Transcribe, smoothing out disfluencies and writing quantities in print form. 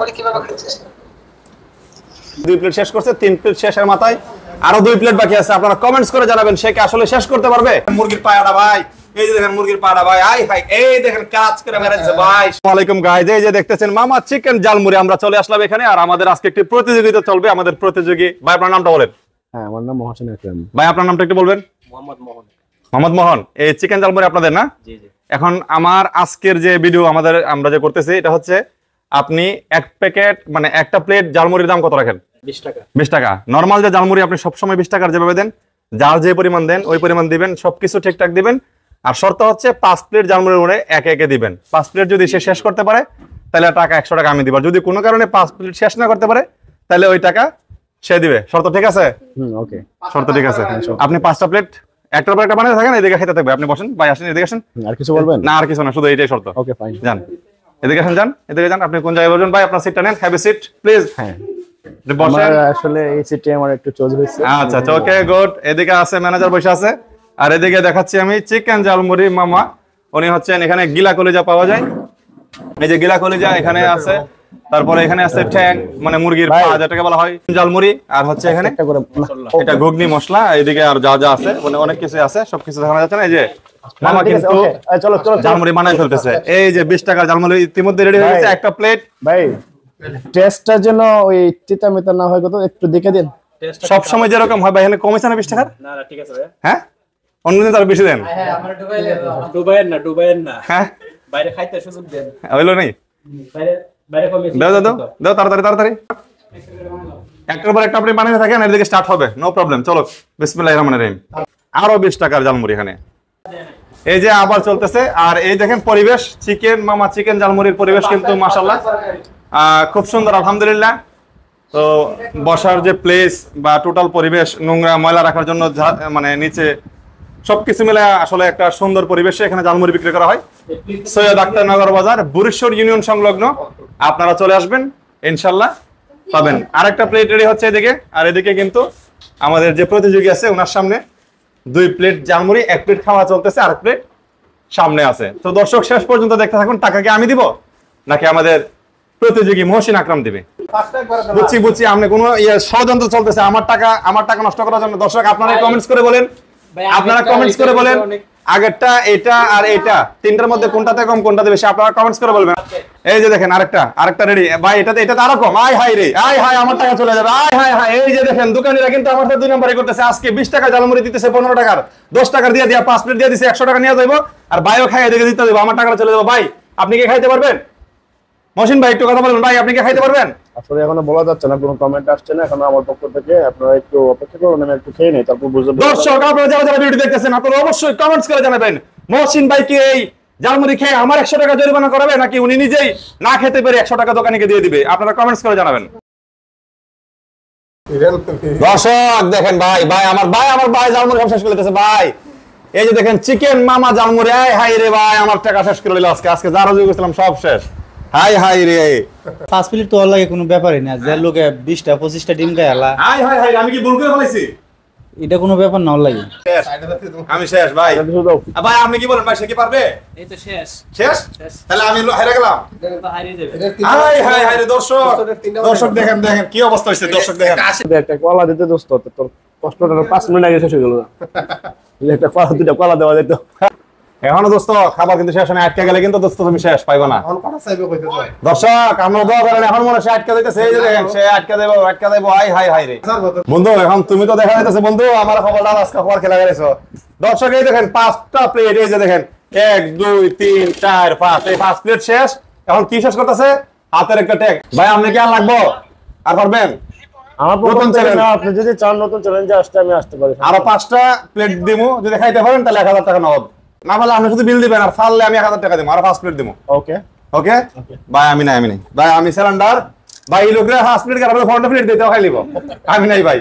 জালমুড়ি কিভাবে খাচ্ছিস? 2 প্লেট শেষ করছে, 3 প্লেট শেষের মাথায় আরো 2 প্লেট বাকি আছে। আপনারা কমেন্টস করে জানাবেন সে কি আসলে শেষ করতে পারবে। মুরগির পায়াটা ভাই, এই যে দেখেন মুরগির পায়াটা ভাই, আই হাই এই দেখেন কাজ করে বেরাচ্ছে ভাই। আসসালামু আলাইকুম গাইস, এই যে দেখতেছেন মামা চিকেন জালমুড়ি আমরা চলে আসলাম এখানে। আর আমাদের আজকে একটি প্রতিযোগিতা চলবে। আমাদের প্রতিযোগী ভাই আপনার নামটা বলেন। হ্যাঁ, আমার নাম মহসিন আকরাম। ভাই আপনার নামটা একটু বলবেন। মোহাম্মদ মোহন। মোহাম্মদ মোহন। এই চিকেন জালমুড়ি আপনাদের না? জি জি। এখন আমার আজকের যে ভিডিও আমরা যে করতেছি এটা হচ্ছে আপনি এক প্যাকেট মানে একটা প্লেট জালমুড়ির দাম কত রাখেন? 20 টাকা। 20 টাকা। নরমাল যে জালমুড়ি আপনি সবসময় 20 টাকার যেভাবে দেন, যার যে পরিমাণ দেন ওই পরিমাণ দিবেন, সবকিছু ঠিকঠাক দিবেন। আর শর্ত হচ্ছে 5 প্লেট জালমুড়ির মধ্যে একে একে দিবেন। 5 প্লেট যদি সে শেষ করতে পারে তাহলে টাকা 100 টাকা আমি দিব। যদি কোনো কারণে 5 প্লেট শেষ না করতে পারে তাহলে ওই টাকা সে দিবে। শর্ত ঠিক আছে? ওকে। শর্ত ঠিক আছে। আপনি 5টা প্লেট একটার পর একটা বানাতে থাকেন, এদিকে খেতে থাকবে। আপনি বসেন ভাই, আসেন এদিকে আসেন। আর কিছু বলবেন? না আর কিছু না, শুধু এইটাই শর্ত। Okay fine. যান এদিকে আসেন, যান এদিকে যান। আপনি কোন জায়গায় বসবেন ভাই? আপনার সিটটা নেন, হ্যাভ এ সিট প্লিজ। হ্যাঁ, বসেন। আসলে এই সিটে আমার একটু চোজ হইছে। আচ্ছা ওকে গুড। এদিকে আছে ম্যানেজার বসে আছে, আর এদিকে দেখাচ্ছি আমি চিকেন জালমুড়ি মামা। উনি হচ্ছেন এখানে গিলা কলিজা পাওয়া যায়, এই যে গিলা কলিজা এখানে আছে। তারপরে এখানে আছে ঠ্যাং মানে মুরগির পা যেটাকে বলা হয় জালমুড়ি। আর হচ্ছে এখানে এটা ঘুগনি মশলা, এইদিকে আর যা যা আছে মানে অনেক কিছু আছে, সবকিছু দেখানো যাচ্ছে না। এই যে মামা কিন্তু চলো চলো জালমুড়ি বানাই ফেলতেছে। এই যে 20 টাকার জালমুড়ি ইতিমধ্যে রেডি হয়ে গেছে। একটা প্লেট ভাই টেস্টটার জন্য ওই তিতা মিতা না হয় কত একটু দেখে দিন। সব সময় যেরকম হয় ভাই, এখানে কমেছে না 20 টাকার? না না ঠিক আছে ভাই। হ্যাঁ অন্যদিন তার বেশি দেন। হ্যাঁ আমরা ডুবাইয়ের না হ্যাঁ বাইরে খাইতে সুযোগ দেন। হইলো নেই? বাইরে কমিয়ে দাও দাও দাও দাও তাড়াতাড়ি তাড়াতাড়ি। একটার পর একটা আপনি বানিয়ে থাকেন, এদিকে স্টার্ট হবে, নো প্রবলেম। চলো বিসমিল্লাহির রহমানির রহিম। আরো 20 টাকার জালমুড়ি এখানে এই যে আবার চলতেছে। আর এই দেখেন পরিবেশ, চিকেন মামা চিকেন জালমুড়ির পরিবেশ কিন্তু মাশাআল্লাহ খুব সুন্দর আলহামদুলিল্লাহ। তো বসার যে প্লেস বা টোটাল পরিবেশ, নোংরা ময়লা রাখার জন্য মানে নিচে সবকিছু মিলে আসলে একটা সুন্দর পরিবেশে এখানে জালমুড়ি বিক্রি করা হয়। সৈয়দ আখতারনগর বাজার, বুড়িশ্বর ইউনিয়ন সংলগ্ন। আপনারা চলে আসবেন ইনশাল্লাহ পাবেন। আরেকটা প্লেট রেডি হচ্ছে এদিকে। আর এদিকে কিন্তু আমাদের যে প্রতিযোগী আছে ওনার সামনে 2 প্লেট জালমুড়ি, 1 প্লেট খাওয়া চলতেছে, আর 1 প্লেট সামনে আছে। তো দর্শক শেষ পর্যন্ত দেখতে থাকুন। টাকা কি আমি দিব নাকি আমাদের প্রতিযোগী মহসিন আকরাম দিবে? বুঝছি বুঝছি, আপনি কোনো ষড়যন্ত্র চলতেছে আমার টাকা নষ্ট করার জন্য। দর্শক আপনারা কমেন্টস করে বলেন, আপনারা কমেন্টস করে বলেন আগেরটা এটা আর এটা তিনটার মধ্যে কোনটাতে কম কোনটাতে বেশি, আপনারা কমেন্টস করে বলবেন। এই যে দেখেন আরেকটা রেডি ভাই, এটাতে আরো কম। আয় হাই রে, আয় হাই আমার টাকা চলে যাবে। আয় হাই হাই, এই যে দেখেন দোকানিরা কিন্তু আমার সাথে 2 নম্বরই করতেছে। আজকে 20 টাকা জালমুড়ি দিতেছে 15 টাকার, 10 টাকার দিয়ে 5 প্লেট দিয়ে দিছে, 100 টাকা নিয়ে যাবো। আর ভাইও খাই এদিকে দিতে দেবো, আমার টাকাটা চলে যাবো। ভাই আপনি কি খাইতে পারবেন? মহসিন ভাই একটু কথা বলবেন, ভাই আপনি কি খাইতে পারবেন? আসলে এখনো বলা যাচ্ছে না, কোনো কমেন্ট আসছে না এখনো আমার পক্ষ থেকে। আপনারা একটু অপেক্ষা করুন, আমি একটু খেয়ে নেই, তারপর বুঝতে পারবেন। দর্শক আপনারা যারা ভিডিও দেখতেছেন আপনারা অবশ্যই কমেন্টস করে জানাবেন মহসিন ভাই কি এই জালমুড়ি খেয়ে আমার 100 টাকা জরিমানা করাবে নাকি উনি নিজেই না খেতে পেরে 100 টাকা দোকানিকে দিয়ে দিবে। আপনারা কমেন্টস করে জানাবেন। দর্শক দেখেন ভাই আমার ভাই জালমুড়ি শেষ করে দিতেছে ভাই। এই যে দেখেন চিকেন মামা জালমুড়ি, আয় হাই রে ভাই আমার টাকা শেষ করে দিল আজকে যারা যোগ করেছিলাম সব শেষ। হাই হাই রে 5 প্লেট তো লাগে কোনো ব্যাপারই না, যে লোকে 20টা 25টা ডিম খায় আলা। হাই হাই হাই আমি কি ভুল করে ফেলেছি? এটা কোনো ব্যাপার না লাগে। আমি শেষ ভাই। ভাই আপনি কি বলেন ভাই, সে কি পারবে? এই তো শেষ। শেষ? তাহলে আমি হেরে গেলাম। তো হারিয়ে যাবে। হাই হাই হাই রে দর্শক দেখেন কি অবস্থা হইছে। দর্শক দেখেন একটা কলা দিতে দোস্ত, তোর কষ্টটা 5 মিনিট আগে শেষ হয়ে গেল। একটা কলা, 2টা কলা দেওয়া যেত। এখনো দোস্ত খাবার কিন্তু শেষ হয় না, আটকে গেলে কিন্তু দোস্ত তুমি শেষ পাইবা না। দর্শক আমরা দোয়া করেন, এখন মনে সে আটকে যাইতেছে। এই যে দেখেন সে আটকে দেবো। হাই হাই হাই রে বন্ধু, এখন তুমি তো দেখা যাইতেছে বন্ধু আমার খবরটা আজকে খবর খেলা গেছো। দর্শক এই দেখেন 5টা প্লেট, এই যে দেখেন 1 2 3 4 5, এই 5 প্লেট শেষ। এখন কি শেষ করতেছে? হাতের একটা ট্যাগ। ভাই আপনি কি আর লাগবো? আর পারবেন? আমার নতুন চ্যালেঞ্জ, আপনি যদি চান নতুন চ্যালেঞ্জে আসতে আমি আসতে পারি। আরো 5টা প্লেট দিমু, যদি খাইতে পারেন তাহলে 1000 টাকা নগদ, না হলে আপনি শুধু বিল দিবেন। আর ফাললে আমি 1000 টাকা দিব, আরো 5 প্লেট দিব। ওকে ওকে ভাই আমি নাই ভাই, আমি সিলিন্ডার ভাই। এই লোকরা 5 প্লেট করে 4 প্লেট দিতে খাই লিব, আমি নাই ভাই।